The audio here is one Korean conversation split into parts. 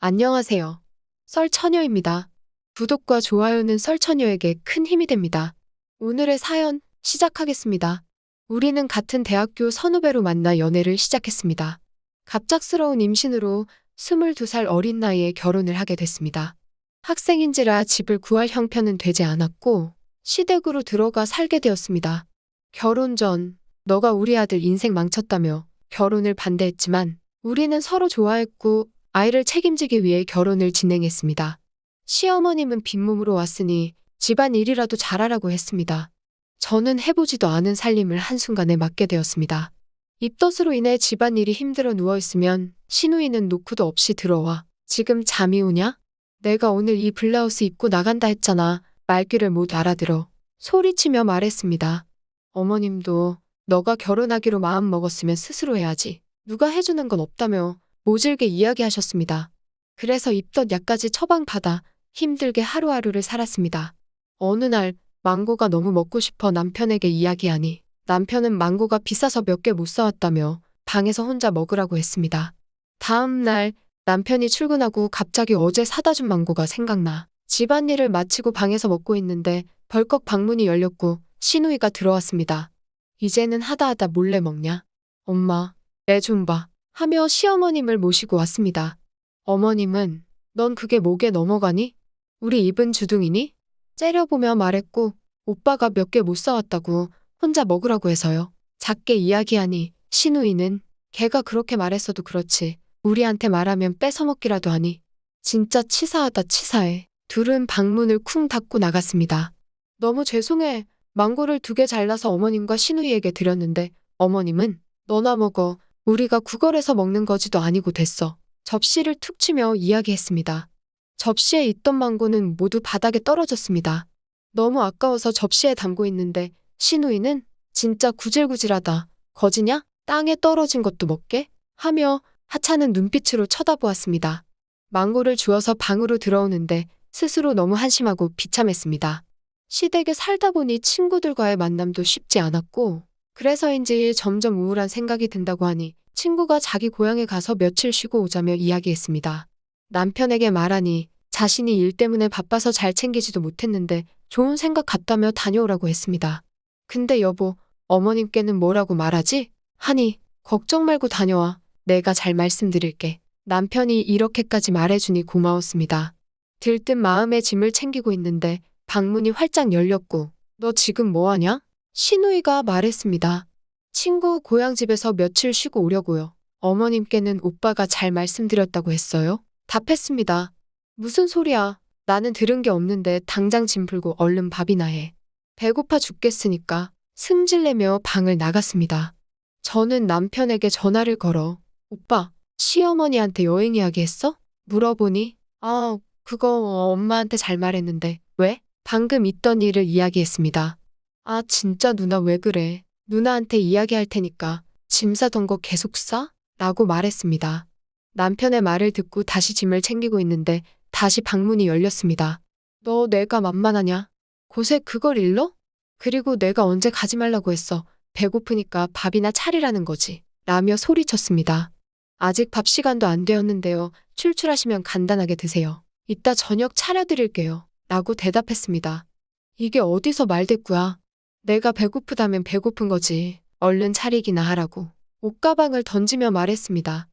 안녕하세요. 썰처녀입니다. 구독과 좋아요는 썰처녀에게 큰 힘이 됩니다. 오늘의 사연 시작하겠습니다. 우리는 같은 대학교 선후배로 만나 연애를 시작했습니다. 갑작스러운 임신으로 22살 어린 나이에 결혼을 하게 됐습니다. 학생인지라 집을 구할 형편은 되지 않았고 시댁으로 들어가 살게 되었습니다. 결혼 전 너가 우리 아들 인생 망쳤다며 결혼을 반대했지만 우리는 서로 좋아했고 아이를 책임지기 위해 결혼을 진행했습니다. 시어머님은 빈몸으로 왔으니 집안 일이라도 잘하라고 했습니다. 저는 해보지도 않은 살림을 한순간에 맡게 되었습니다. 입덧으로 인해 집안일이 힘들어 누워있으면 시누이는 노크도 없이 들어와 지금 잠이 오냐? 내가 오늘 이 블라우스 입고 나간다 했잖아. 말귀를 못 알아들어 소리치며 말했습니다. 어머님도 너가 결혼하기로 마음먹었으면 스스로 해야지. 누가 해주는 건 없다며 모질게 이야기하셨습니다. 그래서 입덧 약까지 처방받아 힘들게 하루하루를 살았습니다. 어느 날 망고가 너무 먹고 싶어 남편에게 이야기하니 남편은 망고가 비싸서 몇 개 못 사왔다며 방에서 혼자 먹으라고 했습니다. 다음 날 남편이 출근하고 갑자기 어제 사다 준 망고가 생각나 집안일을 마치고 방에서 먹고 있는데 벌컥 방문이 열렸고 시누이가 들어왔습니다. 이제는 하다하다 몰래 먹냐? 엄마, 애 좀 봐. 하며 시어머님을 모시고 왔습니다. 어머님은 넌 그게 목에 넘어가니? 우리 입은 주둥이니? 째려보며 말했고 오빠가 몇 개 못 사왔다고 혼자 먹으라고 해서요. 작게 이야기하니 시누이는 걔가 그렇게 말했어도 그렇지 우리한테 말하면 뺏어먹기라도 하니 진짜 치사하다 치사해. 둘은 방문을 쿵 닫고 나갔습니다. 너무 죄송해. 망고를 2개 잘라서 어머님과 시누이에게 드렸는데 어머님은 너나 먹어. 우리가 구걸해서 먹는 거지도 아니고 됐어. 접시를 툭 치며 이야기했습니다. 접시에 있던 망고는 모두 바닥에 떨어졌습니다. 너무 아까워서 접시에 담고 있는데 시누이는 진짜 구질구질하다. 거지냐? 땅에 떨어진 것도 먹게? 하며 하찮은 눈빛으로 쳐다보았습니다. 망고를 주워서 방으로 들어오는데 스스로 너무 한심하고 비참했습니다. 시댁에 살다 보니 친구들과의 만남도 쉽지 않았고 그래서인지 점점 우울한 생각이 든다고 하니 친구가 자기 고향에 가서 며칠 쉬고 오자며 이야기했습니다. 남편에게 말하니 자신이 일 때문에 바빠서 잘 챙기지도 못했는데 좋은 생각 같다며 다녀오라고 했습니다. 근데 여보, 어머님께는 뭐라고 말하지? 하니 걱정 말고 다녀와. 내가 잘 말씀드릴게. 남편이 이렇게까지 말해주니 고마웠습니다. 들뜬 마음에 짐을 챙기고 있는데 방문이 활짝 열렸고 너 지금 뭐하냐? 시누이가 말했습니다. 친구 고향집에서 며칠 쉬고 오려고요. 어머님께는 오빠가 잘 말씀드렸다고 했어요? 답했습니다. 무슨 소리야. 나는 들은 게 없는데 당장 짐 풀고 얼른 밥이나 해. 배고파 죽겠으니까 승질내며 방을 나갔습니다. 저는 남편에게 전화를 걸어 오빠, 시어머니한테 여행 이야기했어? 물어보니 그거 엄마한테 잘 말했는데 왜? 방금 있던 일을 이야기했습니다. 아 진짜 누나 왜 그래? 누나한테 이야기할 테니까 짐 싸던 거 계속 싸? 라고 말했습니다. 남편의 말을 듣고 다시 짐을 챙기고 있는데 다시 방문이 열렸습니다. 너 내가 만만하냐? 곳에 그걸 일러? 그리고 내가 언제 가지 말라고 했어. 배고프니까 밥이나 차리라는 거지. 라며 소리쳤습니다. 아직 밥 시간도 안 되었는데요. 출출하시면 간단하게 드세요. 이따 저녁 차려드릴게요. 라고 대답했습니다. 이게 어디서 말대꾸야. 내가 배고프다면 배고픈 거지. 얼른 차리기나 하라고. 옷가방을 던지며 말했습니다.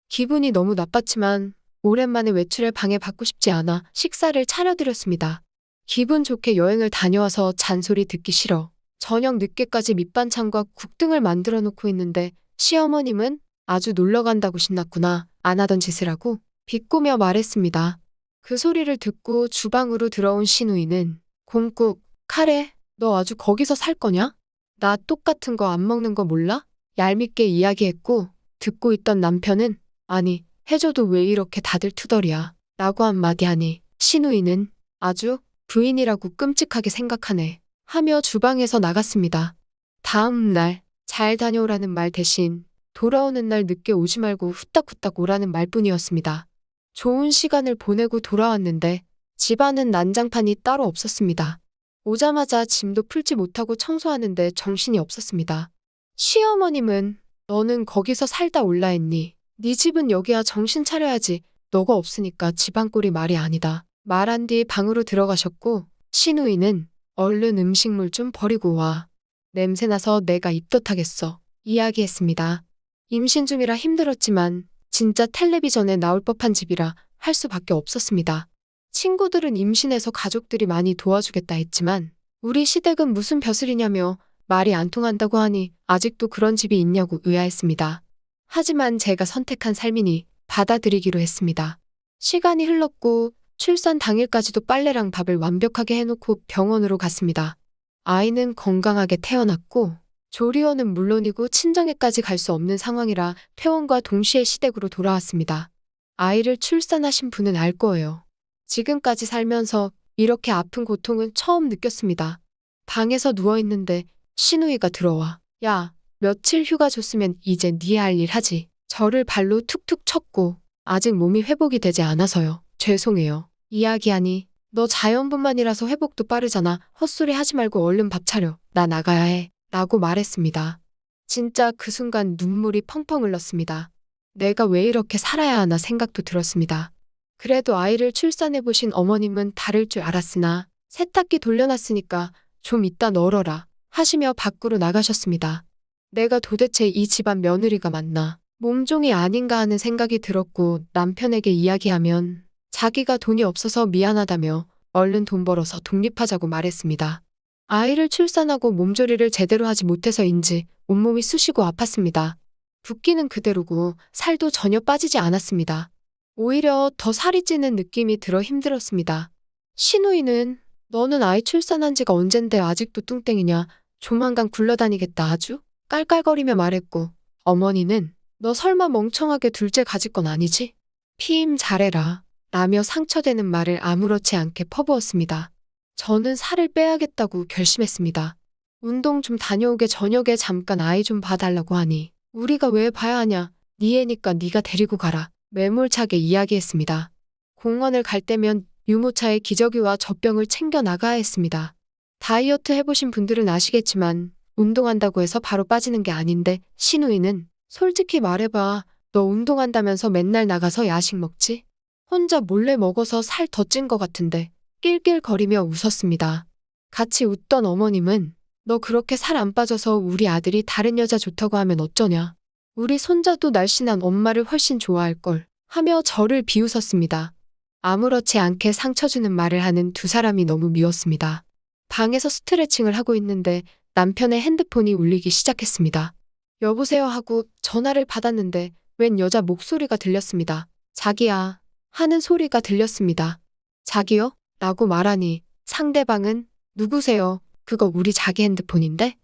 기분이 너무 나빴지만 오랜만에 외출을 방해받고 싶지 않아 식사를 차려드렸습니다. 기분 좋게 여행을 다녀와서 잔소리 듣기 싫어. 저녁 늦게까지 밑반찬과 국 등을 만들어 놓고 있는데 시어머님은 아주 놀러 간다고 신났구나. 안 하던 짓을 하고 비꼬며 말했습니다. 그 소리를 듣고 주방으로 들어온 시누이는 곰국, 카레, 너 아주 거기서 살 거냐? 나 똑같은 거 안 먹는 거 몰라? 얄밉게 이야기했고 듣고 있던 남편은 아니 해줘도 왜 이렇게 다들 투덜이야? 라고 한마디 하니 시누이는 아주 부인이라고 끔찍하게 생각하네 하며 주방에서 나갔습니다. 다음 날 잘 다녀오라는 말 대신 돌아오는 날 늦게 오지 말고 후딱후딱 오라는 말뿐이었습니다. 좋은 시간을 보내고 돌아왔는데 집안은 난장판이 따로 없었습니다. 오자마자 짐도 풀지 못하고 청소하는데 정신이 없었습니다. 시어머님은 너는 거기서 살다 올라 했니? 네 집은 여기야 정신 차려야지. 너가 없으니까 집안꼴이 말이 아니다. 말한 뒤 방으로 들어가셨고 신우이는 얼른 음식물 좀 버리고 와. 냄새나서 내가 입덧하겠어. 이야기했습니다. 임신 중이라 힘들었지만 진짜 텔레비전에 나올 법한 집이라 할 수밖에 없었습니다. 친구들은 임신해서 가족들이 많이 도와주겠다 했지만 우리 시댁은 무슨 벼슬이냐며 말이 안 통한다고 하니 아직도 그런 집이 있냐고 의아했습니다. 하지만 제가 선택한 삶이니 받아들이기로 했습니다. 시간이 흘렀고 출산 당일까지도 빨래랑 밥을 완벽하게 해놓고 병원으로 갔습니다. 아이는 건강하게 태어났고 조리원은 물론이고 친정에까지 갈 수 없는 상황이라 퇴원과 동시에 시댁으로 돌아왔습니다. 아이를 출산하신 분은 알 거예요. 지금까지 살면서 이렇게 아픈 고통은 처음 느꼈습니다. 방에서 누워있는데 신우이가 들어와. 야, 며칠 휴가 줬으면 이제 네 할 일 하지. 저를 발로 툭툭 쳤고 아직 몸이 회복이 되지 않아서요. 죄송해요. 이야기하니 너 자연분만이라서 회복도 빠르잖아. 헛소리 하지 말고 얼른 밥 차려. 나 나가야 해. 라고 말했습니다. 진짜 그 순간 눈물이 펑펑 흘렀습니다. 내가 왜 이렇게 살아야 하나 생각도 들었습니다. 그래도 아이를 출산해보신 어머님은 다를 줄 알았으나 세탁기 돌려놨으니까 좀 이따 널어라 하시며 밖으로 나가셨습니다. 내가 도대체 이 집안 며느리가 맞나? 몸종이 아닌가 하는 생각이 들었고 남편에게 이야기하면 자기가 돈이 없어서 미안하다며 얼른 돈 벌어서 독립하자고 말했습니다. 아이를 출산하고 몸조리를 제대로 하지 못해서인지 온몸이 쑤시고 아팠습니다. 붓기는 그대로고 살도 전혀 빠지지 않았습니다. 오히려 더 살이 찌는 느낌이 들어 힘들었습니다. 신우이는 너는 아이 출산한 지가 언젠데 아직도 뚱땡이냐? 조만간 굴러다니겠다 아주? 깔깔거리며 말했고 어머니는 너 설마 멍청하게 둘째 가질 건 아니지? 피임 잘해라 라며 상처되는 말을 아무렇지 않게 퍼부었습니다. 저는 살을 빼야겠다고 결심했습니다. 운동 좀 다녀오게 저녁에 잠깐 아이 좀 봐달라고 하니 우리가 왜 봐야 하냐? 네 애니까 네가 데리고 가라. 매몰차게 이야기했습니다. 공원을 갈 때면 유모차에 기저귀와 젖병을 챙겨 나가야 했습니다. 다이어트 해보신 분들은 아시겠지만 운동한다고 해서 바로 빠지는 게 아닌데 신우이는 솔직히 말해봐. 너 운동한다면서 맨날 나가서 야식 먹지? 혼자 몰래 먹어서 살 더 찐 것 같은데 낄낄거리며 웃었습니다. 같이 웃던 어머님은 너 그렇게 살 안 빠져서 우리 아들이 다른 여자 좋다고 하면 어쩌냐? 우리 손자도 날씬한 엄마를 훨씬 좋아할걸 하며 저를 비웃었습니다. 아무렇지 않게 상처 주는 말을 하는 두 사람이 너무 미웠습니다. 방에서 스트레칭을 하고 있는데 남편의 핸드폰이 울리기 시작했습니다. 여보세요 하고 전화를 받았는데 웬 여자 목소리가 들렸습니다. 자기야 하는 소리가 들렸습니다. 자기요? 라고 말하니 상대방은 누구세요? 그거 우리 자기 핸드폰인데?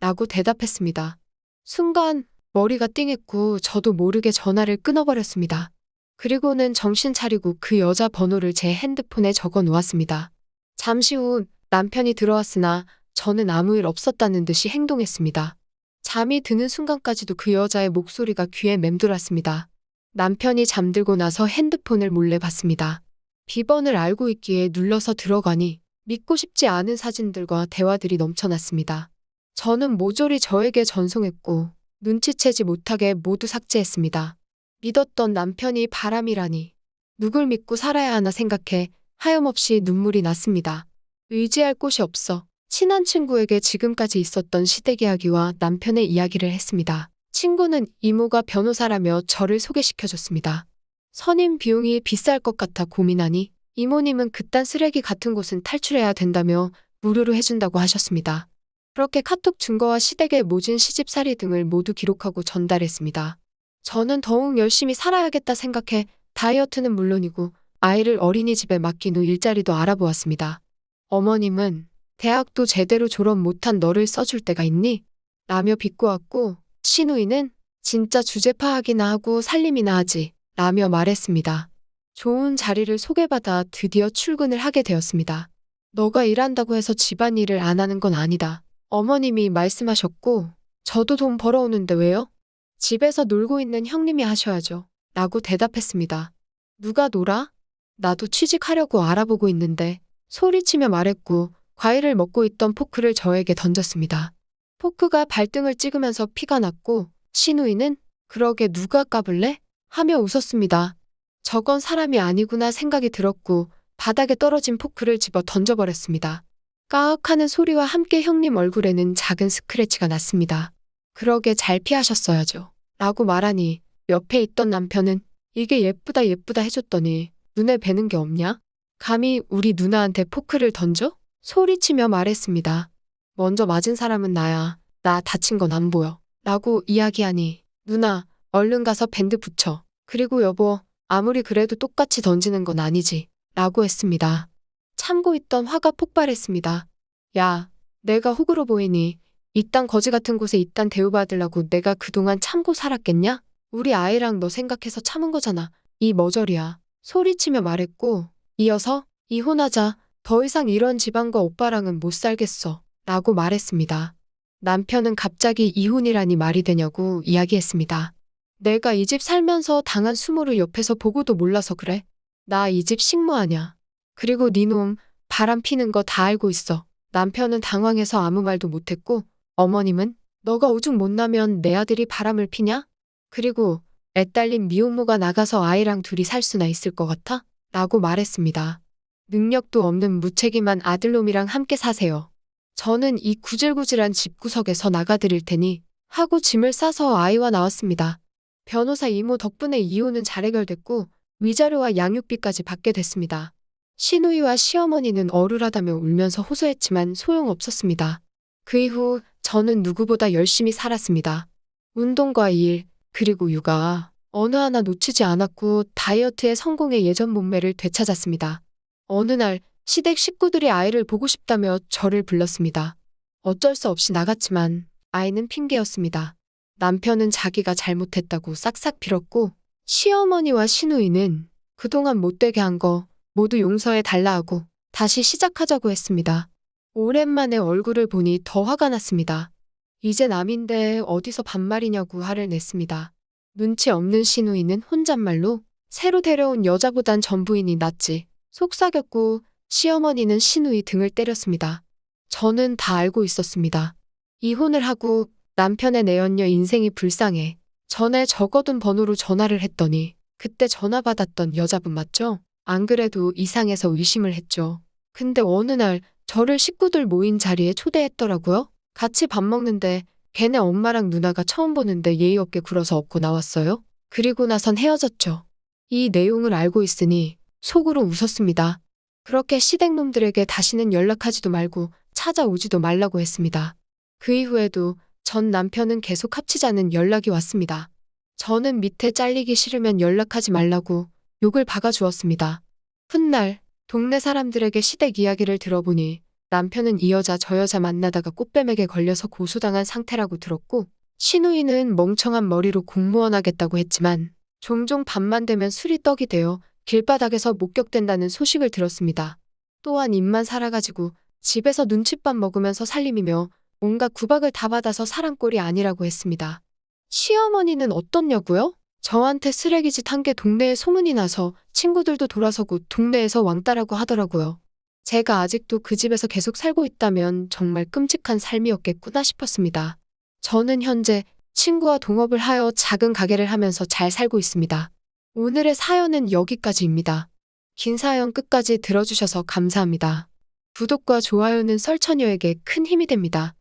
라고 대답했습니다. 순간 머리가 띵했고 저도 모르게 전화를 끊어버렸습니다. 그리고는 정신 차리고 그 여자 번호를 제 핸드폰에 적어 놓았습니다. 잠시 후 남편이 들어왔으나 저는 아무 일 없었다는 듯이 행동했습니다. 잠이 드는 순간까지도 그 여자의 목소리가 귀에 맴돌았습니다. 남편이 잠들고 나서 핸드폰을 몰래 봤습니다. 비번을 알고 있기에 눌러서 들어가니 믿고 싶지 않은 사진들과 대화들이 넘쳐났습니다. 저는 모조리 저에게 전송했고 눈치채지 못하게 모두 삭제했습니다. 믿었던 남편이 바람이라니 누굴 믿고 살아야 하나 생각해 하염없이 눈물이 났습니다. 의지할 곳이 없어 친한 친구에게 지금까지 있었던 시댁 이야기와 남편의 이야기를 했습니다. 친구는 이모가 변호사라며 저를 소개시켜줬습니다. 선임 비용이 비쌀 것 같아 고민하니 이모님은 그딴 쓰레기 같은 곳은 탈출해야 된다며 무료로 해준다고 하셨습니다. 그렇게 카톡 증거와 시댁의 모진 시집살이 등을 모두 기록하고 전달했습니다. 저는 더욱 열심히 살아야겠다 생각해 다이어트는 물론이고 아이를 어린이집에 맡긴 후 일자리도 알아보았습니다. 어머님은 대학도 제대로 졸업 못한 너를 써줄 때가 있니? 라며 비꼬았고 신우이는 진짜 주제 파악이나 하고 살림이나 하지 라며 말했습니다. 좋은 자리를 소개받아 드디어 출근을 하게 되었습니다. 너가 일한다고 해서 집안일을 안 하는 건 아니다. 어머님이 말씀하셨고 저도 돈 벌어오는데 왜요? 집에서 놀고 있는 형님이 하셔야죠. 라고 대답했습니다. 누가 놀아? 나도 취직하려고 알아보고 있는데 소리치며 말했고 과일을 먹고 있던 포크를 저에게 던졌습니다. 포크가 발등을 찍으면서 피가 났고 신우이는 그러게 누가 까불래? 하며 웃었습니다. 저건 사람이 아니구나 생각이 들었고 바닥에 떨어진 포크를 집어 던져버렸습니다. 까악하는 소리와 함께 형님 얼굴에는 작은 스크래치가 났습니다. 그러게 잘 피하셨어야죠. 라고 말하니 옆에 있던 남편은 이게 예쁘다 예쁘다 해줬더니 눈에 뵈는 게 없냐? 감히 우리 누나한테 포크를 던져? 소리치며 말했습니다. 먼저 맞은 사람은 나야. 나 다친 건 안 보여. 라고 이야기하니 누나 얼른 가서 밴드 붙여. 그리고 여보 아무리 그래도 똑같이 던지는 건 아니지. 라고 했습니다. 참고 있던 화가 폭발했습니다. 야, 내가 호구로 보이니 이딴 거지 같은 곳에 이딴 대우받으려고 내가 그동안 참고 살았겠냐? 우리 아이랑 너 생각해서 참은 거잖아. 이 머저리야. 소리치며 말했고 이어서 이혼하자. 더 이상 이런 집안과 오빠랑은 못 살겠어. 라고 말했습니다. 남편은 갑자기 이혼이라니 말이 되냐고 이야기했습니다. 내가 이 집 살면서 당한 수모를 옆에서 보고도 몰라서 그래. 나 이 집 식모 아냐. 그리고 니놈 바람 피는 거 다 알고 있어. 남편은 당황해서 아무 말도 못했고 어머님은 너가 오죽 못나면 내 아들이 바람을 피냐? 그리고 애 딸린 미혼모가 나가서 아이랑 둘이 살 수나 있을 것 같아? 라고 말했습니다. 능력도 없는 무책임한 아들놈이랑 함께 사세요. 저는 이 구질구질한 집구석에서 나가드릴 테니 하고 짐을 싸서 아이와 나왔습니다. 변호사 이모 덕분에 이혼은 잘 해결됐고 위자료와 양육비까지 받게 됐습니다. 시누이와 시어머니는 억울하다며 울면서 호소했지만 소용없었습니다. 그 이후 저는 누구보다 열심히 살았습니다. 운동과 일, 그리고 육아, 어느 하나 놓치지 않았고 다이어트에 성공해 예전 몸매를 되찾았습니다. 어느 날 시댁 식구들이 아이를 보고 싶다며 저를 불렀습니다. 어쩔 수 없이 나갔지만 아이는 핑계였습니다. 남편은 자기가 잘못했다고 싹싹 빌었고 시어머니와 시누이는 그동안 못되게 한 거 모두 용서해 달라 하고 다시 시작하자고 했습니다. 오랜만에 얼굴을 보니 더 화가 났습니다. 이제 남인데 어디서 반말이냐고 화를 냈습니다. 눈치 없는 시누이는 혼잣말로 새로 데려온 여자보단 전부인이 낫지. 속삭였고 시어머니는 시누이 등을 때렸습니다. 저는 다 알고 있었습니다. 이혼을 하고 남편의 내연녀 인생이 불쌍해. 전에 적어둔 번호로 전화를 했더니 그때 전화 받았던 여자분 맞죠? 안 그래도 이상해서 의심을 했죠. 근데 어느 날 저를 식구들 모인 자리에 초대했더라고요. 같이 밥 먹는데 걔네 엄마랑 누나가 처음 보는데 예의 없게 굴어서 업고 나왔어요. 그리고 나선 헤어졌죠. 이 내용을 알고 있으니 속으로 웃었습니다. 그렇게 시댁놈들에게 다시는 연락하지도 말고 찾아오지도 말라고 했습니다. 그 이후에도 전 남편은 계속 합치자는 연락이 왔습니다. 저는 밑에 잘리기 싫으면 연락하지 말라고 욕을 박아주었습니다. 훗날 동네 사람들에게 시댁 이야기를 들어보니 남편은 이 여자 저 여자 만나다가 꽃뱀에게 걸려서 고소당한 상태라고 들었고 시누이는 멍청한 머리로 공무원 하겠다고 했지만 종종 밤만 되면 술이 떡이 되어 길바닥에서 목격된다는 소식을 들었습니다. 또한 입만 살아가지고 집에서 눈칫밥 먹으면서 살림이며 온갖 구박을 다 받아서 사람 꼴이 아니라고 했습니다. 시어머니는 어떻냐고요? 저한테 쓰레기짓 한 게 동네에 소문이 나서 친구들도 돌아서고 동네에서 왕따라고 하더라고요. 제가 아직도 그 집에서 계속 살고 있다면 정말 끔찍한 삶이었겠구나 싶었습니다. 저는 현재 친구와 동업을 하여 작은 가게를 하면서 잘 살고 있습니다. 오늘의 사연은 여기까지입니다. 긴 사연 끝까지 들어주셔서 감사합니다. 구독과 좋아요는 썰처녀에게 큰 힘이 됩니다.